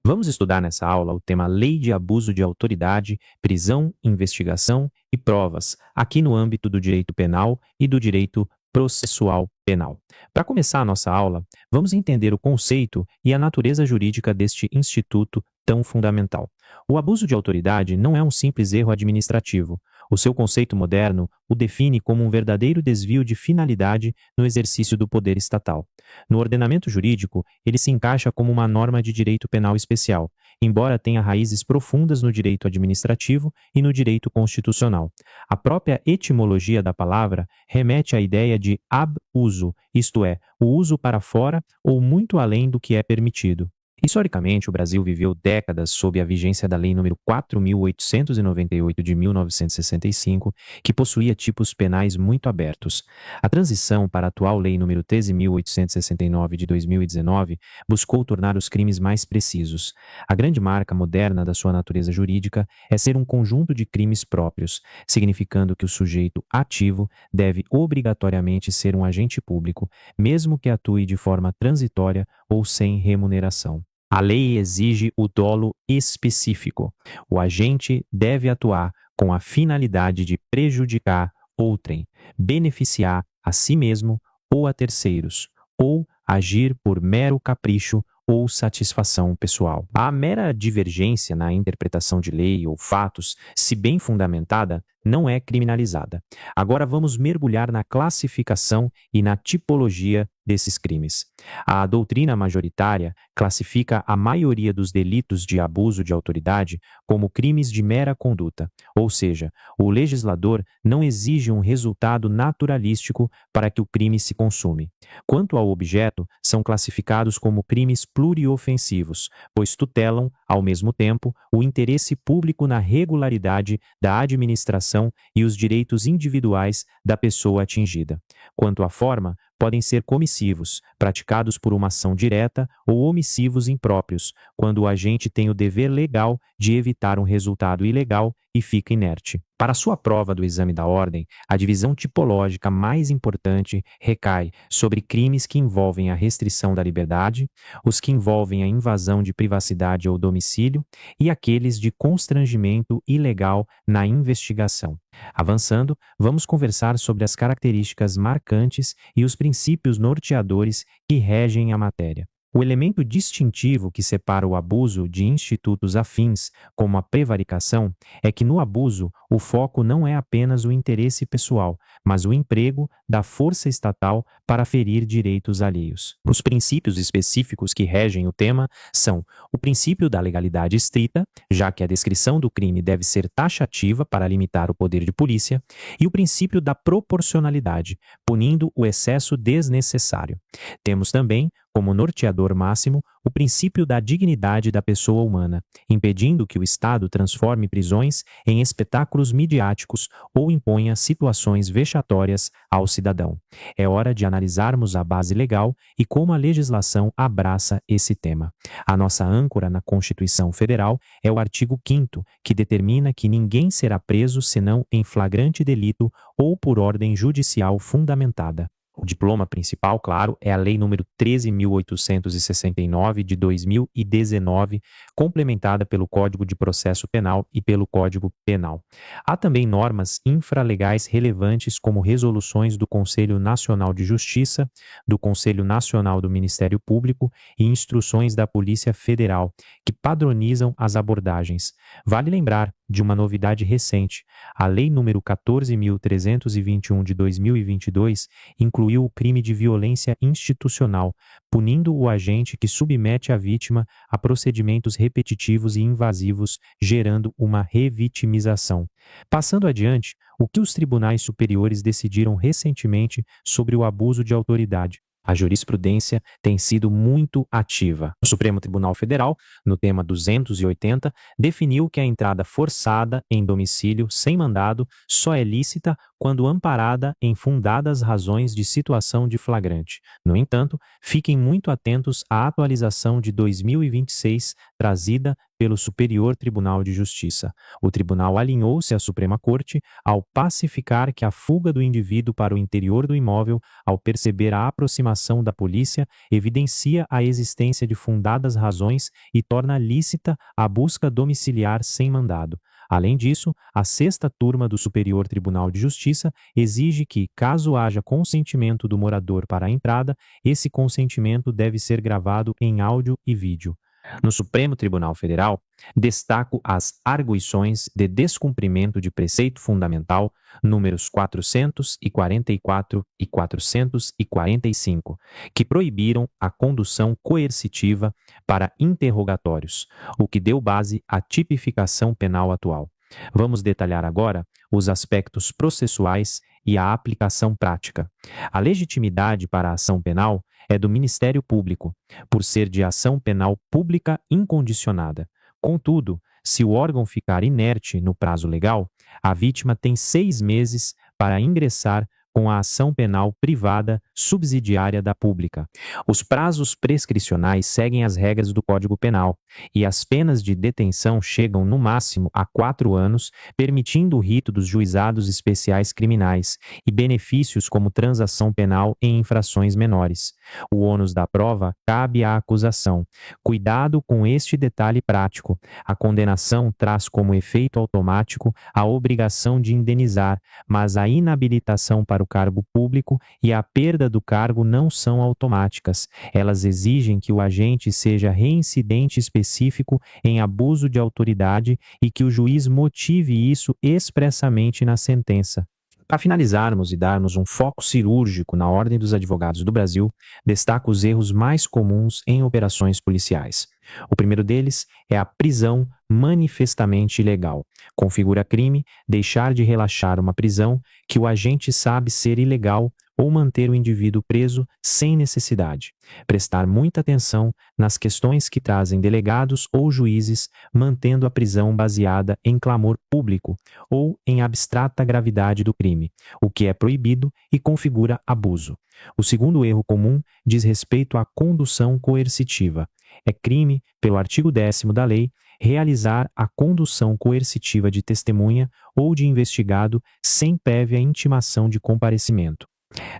Vamos estudar nessa aula o tema Lei de Abuso de Autoridade, Prisão, Investigação e Provas, aqui no âmbito do direito penal e do direito processual penal. Para começar a nossa aula, vamos entender o conceito e a natureza jurídica deste instituto tão fundamental. O abuso de autoridade não é um simples erro administrativo. O seu conceito moderno o define como um verdadeiro desvio de finalidade no exercício do poder estatal. No ordenamento jurídico, ele se encaixa como uma norma de direito penal especial, embora tenha raízes profundas no direito administrativo e no direito constitucional. A própria etimologia da palavra remete à ideia de ab-uso, isto é, o uso para fora ou muito além do que é permitido. Historicamente, o Brasil viveu décadas sob a vigência da Lei nº 4.898 de 1965, que possuía tipos penais muito abertos. A transição para a atual Lei nº 13.869 de 2019 buscou tornar os crimes mais precisos. A grande marca moderna da sua natureza jurídica é ser um conjunto de crimes próprios, significando que o sujeito ativo deve obrigatoriamente ser um agente público, mesmo que atue de forma transitória ou sem remuneração. A lei exige o dolo específico. O agente deve atuar com a finalidade de prejudicar outrem, beneficiar a si mesmo ou a terceiros, ou agir por mero capricho ou satisfação pessoal. A mera divergência na interpretação de lei ou fatos, se bem fundamentada, não é criminalizada. Agora vamos mergulhar na classificação e na tipologia desses crimes. A doutrina majoritária classifica a maioria dos delitos de abuso de autoridade como crimes de mera conduta, ou seja, o legislador não exige um resultado naturalístico para que o crime se consume. Quanto ao objeto, são classificados como crimes pluriofensivos, pois tutelam, ao mesmo tempo, o interesse público na regularidade da administração e os direitos individuais da pessoa atingida. Quanto à forma, podem ser comissivos, praticados por uma ação direta, ou omissivos impróprios, quando o agente tem o dever legal de evitar um resultado ilegal e fica inerte. Para sua prova do exame da ordem, a divisão tipológica mais importante recai sobre crimes que envolvem a restrição da liberdade, os que envolvem a invasão de privacidade ou domicílio e aqueles de constrangimento ilegal na investigação. Avançando, vamos conversar sobre as características marcantes e os princípios norteadores que regem a matéria. O elemento distintivo que separa o abuso de institutos afins, como a prevaricação, é que no abuso o foco não é apenas o interesse pessoal, mas o emprego da força estatal para ferir direitos alheios. Os princípios específicos que regem o tema são o princípio da legalidade estrita, já que a descrição do crime deve ser taxativa para limitar o poder de polícia, e o princípio da proporcionalidade, punindo o excesso desnecessário. Temos também, como norteador máximo, o princípio da dignidade da pessoa humana, impedindo que o Estado transforme prisões em espetáculos midiáticos ou imponha situações vexatórias ao cidadão. É hora de analisarmos a base legal e como a legislação abraça esse tema. A nossa âncora na Constituição Federal é o artigo 5º, que determina que ninguém será preso senão em flagrante delito ou por ordem judicial fundamentada. O diploma principal, claro, é a Lei nº 13.869 de 2019, complementada pelo Código de Processo Penal e pelo Código Penal. Há também normas infralegais relevantes como resoluções do Conselho Nacional de Justiça, do Conselho Nacional do Ministério Público e instruções da Polícia Federal, que padronizam as abordagens. Vale lembrar de uma novidade recente. A Lei nº 14.321 de 2022 incluiu o crime de violência institucional, punindo o agente que submete a vítima a procedimentos repetitivos e invasivos, gerando uma revitimização. Passando adiante, o que os tribunais superiores decidiram recentemente sobre o abuso de autoridade? A jurisprudência tem sido muito ativa. O Supremo Tribunal Federal, no tema 280, definiu que a entrada forçada em domicílio sem mandado só é lícita quando amparada em fundadas razões de situação de flagrante. No entanto, fiquem muito atentos à atualização de 2026 trazida pelo Superior Tribunal de Justiça. O tribunal alinhou-se à Suprema Corte ao pacificar que a fuga do indivíduo para o interior do imóvel, ao perceber a aproximação da polícia, evidencia a existência de fundadas razões e torna lícita a busca domiciliar sem mandado. Além disso, a sexta turma do Superior Tribunal de Justiça exige que, caso haja consentimento do morador para a entrada, esse consentimento deve ser gravado em áudio e vídeo. No Supremo Tribunal Federal, destaco as arguições de descumprimento de preceito fundamental números 444 e 445, que proibiram a condução coercitiva para interrogatórios, o que deu base à tipificação penal atual. Vamos detalhar agora os aspectos processuais e a aplicação prática. A legitimidade para a ação penal é do Ministério Público, por ser de ação penal pública incondicionada. Contudo, se o órgão ficar inerte no prazo legal, a vítima tem 6 meses para ingressar com a ação penal privada subsidiária da pública. Os prazos prescricionais seguem as regras do Código Penal e as penas de detenção chegam no máximo a 4 anos, permitindo o rito dos juizados especiais criminais e benefícios como transação penal em infrações menores. O ônus da prova cabe à acusação. Cuidado com este detalhe prático. A condenação traz como efeito automático a obrigação de indenizar, mas a inabilitação para o cargo público e a perda do cargo não são automáticas. Elas exigem que o agente seja reincidente específico em abuso de autoridade e que o juiz motive isso expressamente na sentença. Para finalizarmos e darmos um foco cirúrgico na Ordem dos Advogados do Brasil, destaco os erros mais comuns em operações policiais. O primeiro deles é a prisão manifestamente ilegal. Configura crime deixar de relaxar uma prisão que o agente sabe ser ilegal ou manter o indivíduo preso sem necessidade. Prestar muita atenção nas questões que trazem delegados ou juízes mantendo a prisão baseada em clamor público ou em abstrata gravidade do crime, o que é proibido e configura abuso. O segundo erro comum diz respeito à condução coercitiva. É crime, pelo artigo 10º da lei, realizar a condução coercitiva de testemunha ou de investigado sem prévia intimação de comparecimento.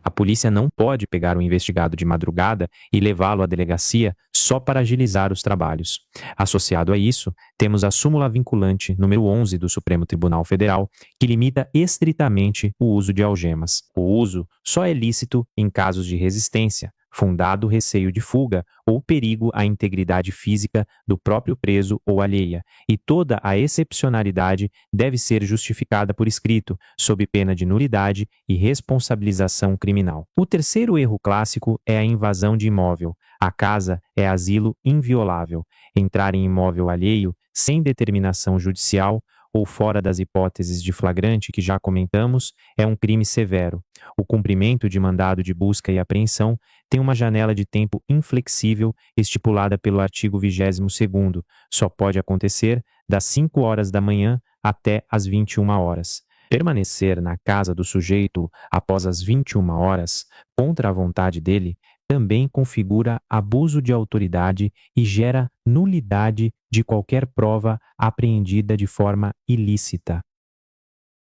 A polícia não pode pegar o investigado de madrugada e levá-lo à delegacia só para agilizar os trabalhos. Associado a isso, temos a súmula vinculante número 11 do Supremo Tribunal Federal, que limita estritamente o uso de algemas. O uso só é lícito em casos de resistência, fundado receio de fuga ou perigo à integridade física do próprio preso ou alheia, e toda a excepcionalidade deve ser justificada por escrito, sob pena de nulidade e responsabilização criminal. O terceiro erro clássico é a invasão de imóvel. A casa é asilo inviolável. Entrar em imóvel alheio sem determinação judicial ou fora das hipóteses de flagrante que já comentamos, é um crime severo. O cumprimento de mandado de busca e apreensão tem uma janela de tempo inflexível estipulada pelo artigo 22º. Só pode acontecer das 5 horas da manhã até as 21 horas. Permanecer na casa do sujeito após as 21 horas, contra a vontade dele, também configura abuso de autoridade e gera nulidade de qualquer prova apreendida de forma ilícita.